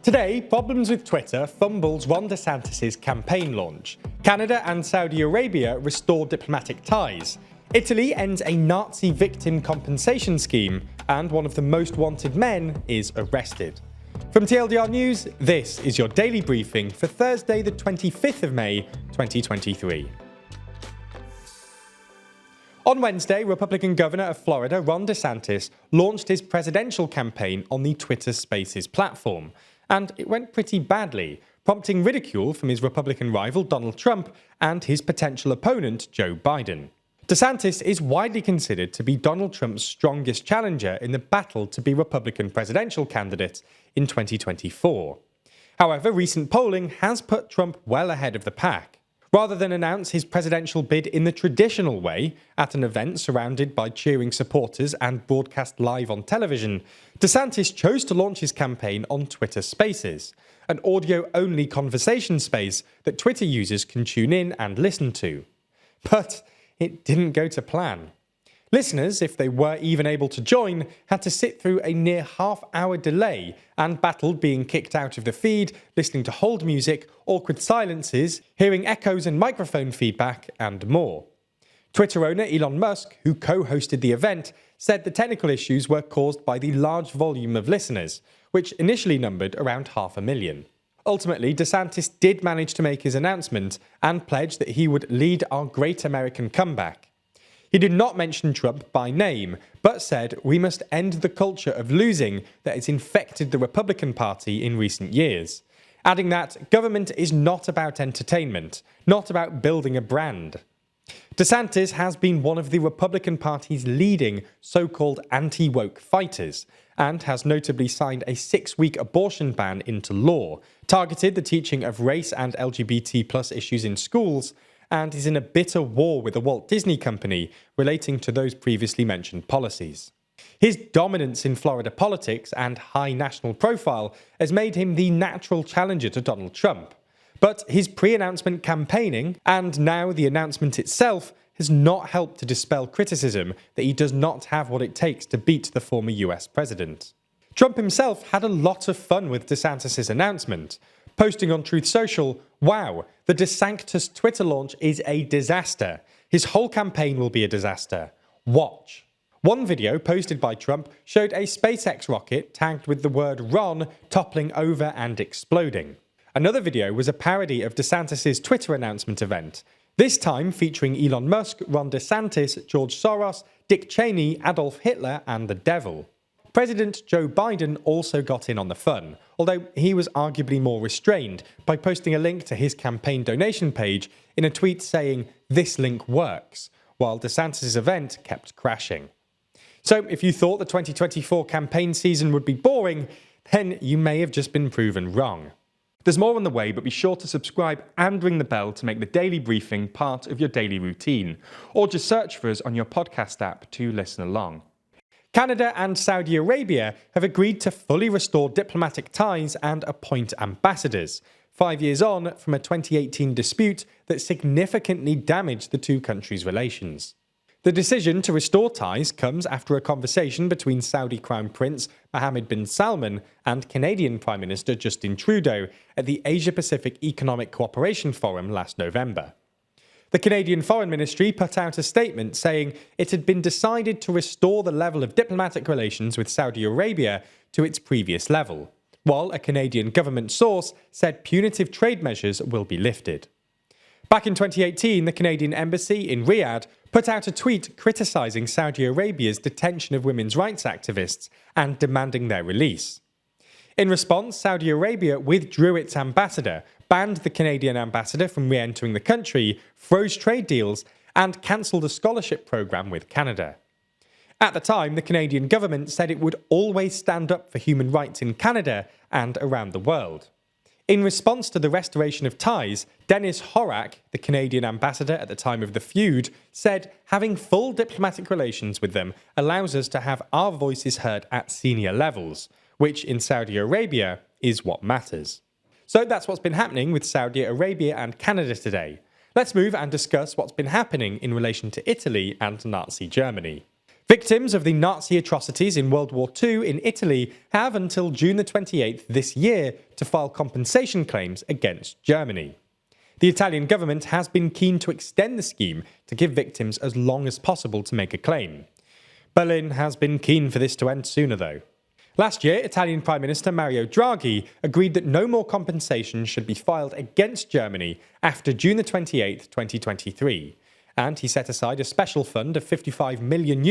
Today, problems with Twitter fumbles Ron DeSantis' campaign launch. Canada and Saudi Arabia restore diplomatic ties. Italy ends a Nazi victim compensation scheme, and one of the most wanted men is arrested. From TLDR News, this is your daily briefing for Thursday, the 25th of May, 2023. On Wednesday, Republican Governor of Florida, Ron DeSantis, launched his presidential campaign on the Twitter Spaces platform. And it went pretty badly, prompting ridicule from his Republican rival Donald Trump and his potential opponent Joe Biden. DeSantis is widely considered to be Donald Trump's strongest challenger in the battle to be Republican presidential candidate in 2024. However, recent polling has put Trump well ahead of the pack. Rather than announce his presidential bid in the traditional way, at an event surrounded by cheering supporters and broadcast live on television, DeSantis chose to launch his campaign on Twitter Spaces, an audio-only conversation space that Twitter users can tune in and listen to. But it didn't go to plan. Listeners, if they were even able to join, had to sit through a near half-hour delay and battled being kicked out of the feed, listening to hold music, awkward silences, hearing echoes and microphone feedback, and more. Twitter owner Elon Musk, who co-hosted the event, said the technical issues were caused by the large volume of listeners, which initially numbered around 500,000. Ultimately, DeSantis did manage to make his announcement and pledged that he would lead our great American comeback. He did not mention Trump by name, but said we must end the culture of losing that has infected the Republican Party in recent years, adding that government is not about entertainment, not about building a brand. DeSantis has been one of the Republican Party's leading so-called anti-woke fighters, and has notably signed a 6-week abortion ban into law, targeted the teaching of race and LGBT+ issues in schools, and is in a bitter war with the Walt Disney Company relating to those previously mentioned policies. His dominance in Florida politics and high national profile has made him the natural challenger to Donald Trump. But his pre-announcement campaigning, and now the announcement itself, has not helped to dispel criticism that he does not have what it takes to beat the former US president. Trump himself had a lot of fun with DeSantis' announcement, posting on Truth Social, "Wow, the DeSantis Twitter launch is a disaster. His whole campaign will be a disaster. Watch." One video posted by Trump showed a SpaceX rocket tagged with the word Ron toppling over and exploding. Another video was a parody of DeSantis' Twitter announcement event, this time featuring Elon Musk, Ron DeSantis, George Soros, Dick Cheney, Adolf Hitler, and the devil. President Joe Biden also got in on the fun, although he was arguably more restrained by posting a link to his campaign donation page in a tweet saying, "This link works," while DeSantis' event kept crashing. So if you thought the 2024 campaign season would be boring, then you may have just been proven wrong. There's more on the way, but be sure to subscribe and ring the bell to make the daily briefing part of your daily routine, or just search for us on your podcast app to listen along. Canada and Saudi Arabia have agreed to fully restore diplomatic ties and appoint ambassadors, 5 years on from a 2018 dispute that significantly damaged the two countries' relations. The decision to restore ties comes after a conversation between Saudi Crown Prince Mohammed bin Salman and Canadian Prime Minister Justin Trudeau at the Asia-Pacific Economic Cooperation Forum last November. The Canadian Foreign Ministry put out a statement saying it had been decided to restore the level of diplomatic relations with Saudi Arabia to its previous level, while a Canadian government source said punitive trade measures will be lifted. Back in 2018, the Canadian Embassy in Riyadh put out a tweet criticising Saudi Arabia's detention of women's rights activists and demanding their release. In response, Saudi Arabia withdrew its ambassador, banned the Canadian ambassador from re-entering the country, froze trade deals, and cancelled a scholarship program with Canada. At the time, the Canadian government said it would always stand up for human rights in Canada and around the world. In response to the restoration of ties, Dennis Horak, the Canadian ambassador at the time of the feud, said having full diplomatic relations with them allows us to have our voices heard at senior levels, which in Saudi Arabia is what matters. So that's what's been happening with Saudi Arabia and Canada today. Let's move and discuss what's been happening in relation to Italy and Nazi Germany. Victims of the Nazi atrocities in World War II in Italy have until June the 28th this year to file compensation claims against Germany. The Italian government has been keen to extend the scheme to give victims as long as possible to make a claim. Berlin has been keen for this to end sooner, though. Last year, Italian Prime Minister Mario Draghi agreed that no more compensation should be filed against Germany after June the 28th, 2023. And he set aside a special fund of €55 million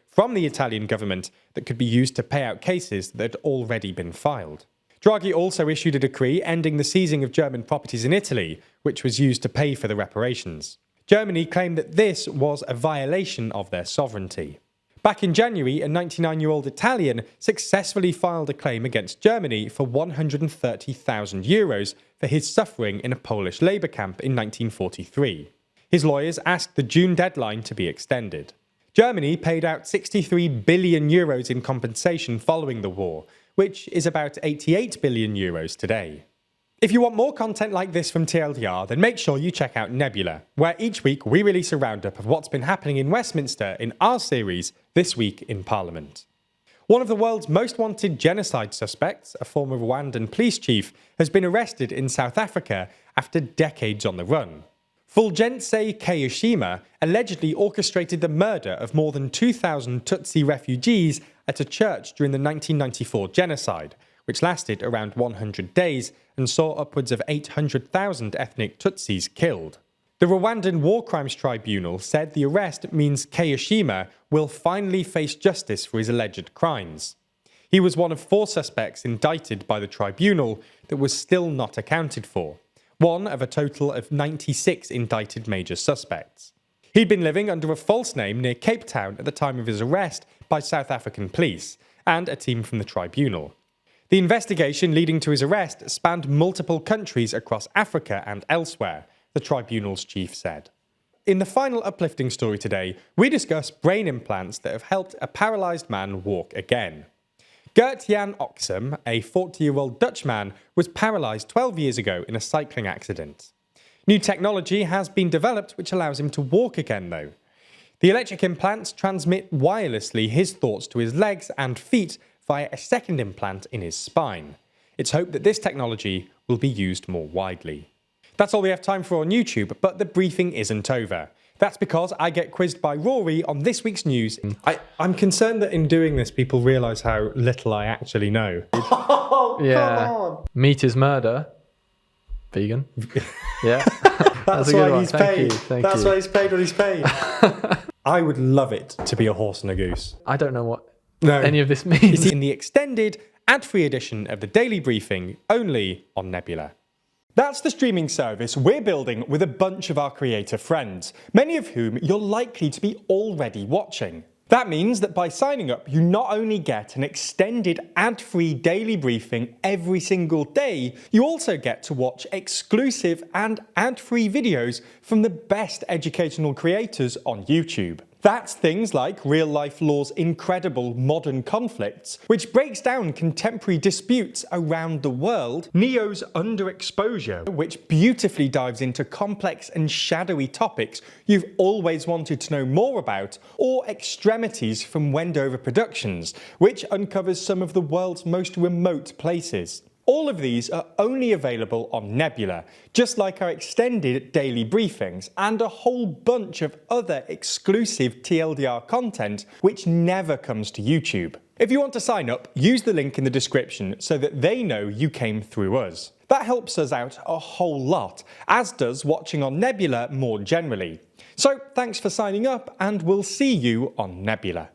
from the Italian government that could be used to pay out cases that had already been filed. Draghi also issued a decree ending the seizing of German properties in Italy, which was used to pay for the reparations. Germany claimed that this was a violation of their sovereignty. Back in January, a 99-year-old Italian successfully filed a claim against Germany for €130,000 for his suffering in a Polish labour camp in 1943. His lawyers asked the June deadline to be extended. Germany paid out €63 billion in compensation following the war, which is about €88 billion today. If you want more content like this from TLDR, then make sure you check out Nebula, where each week we release a roundup of what's been happening in Westminster in our series, This Week in Parliament. One of the world's most wanted genocide suspects, a former Rwandan police chief, has been arrested in South Africa after decades on the run. Fulgence Kayishema allegedly orchestrated the murder of more than 2,000 Tutsi refugees at a church during the 1994 genocide, which lasted around 100 days and saw upwards of 800,000 ethnic Tutsis killed. The Rwandan War Crimes Tribunal said the arrest means Kayishema will finally face justice for his alleged crimes. He was one of 4 suspects indicted by the tribunal that was still not accounted for, one of a total of 96 indicted major suspects. He'd been living under a false name near Cape Town at the time of his arrest by South African police and a team from the tribunal. The investigation leading to his arrest spanned multiple countries across Africa and elsewhere, the tribunal's chief said. In the final uplifting story today, we discuss brain implants that have helped a paralysed man walk again. Gert-Jan Oxum, a 40-year-old Dutchman, was paralysed 12 years ago in a cycling accident. New technology has been developed which allows him to walk again, though. The electric implants transmit wirelessly his thoughts to his legs and feet via a second implant in his spine. It's hoped that this technology will be used more widely. That's all we have time for on YouTube, but the briefing isn't over. That's because I get quizzed by Rory on this week's news. I'm concerned that in doing this, people realise how little I actually know. Oh, yeah. Come on. Meat is murder. Vegan. Yeah. That's why he's paid. That's why he's paid what he's paid. I would love it to be a horse and a goose. I don't know what any of this means. It's in the extended, ad-free edition of the Daily Briefing, only on Nebula. That's the streaming service we're building with a bunch of our creator friends, many of whom you're likely to be already watching. That means that by signing up, you not only get an extended ad-free daily briefing every single day, you also get to watch exclusive and ad-free videos from the best educational creators on YouTube. That's things like Real Life Law's incredible Modern Conflicts, which breaks down contemporary disputes around the world, Neo's Underexposure, which beautifully dives into complex and shadowy topics you've always wanted to know more about, or Extremities from Wendover Productions, which uncovers some of the world's most remote places. All of these are only available on Nebula, just like our extended daily briefings and a whole bunch of other exclusive TLDR content which never comes to YouTube. If you want to sign up, use the link in the description so that they know you came through us. That helps us out a whole lot, as does watching on Nebula more generally. So thanks for signing up, and we'll see you on Nebula.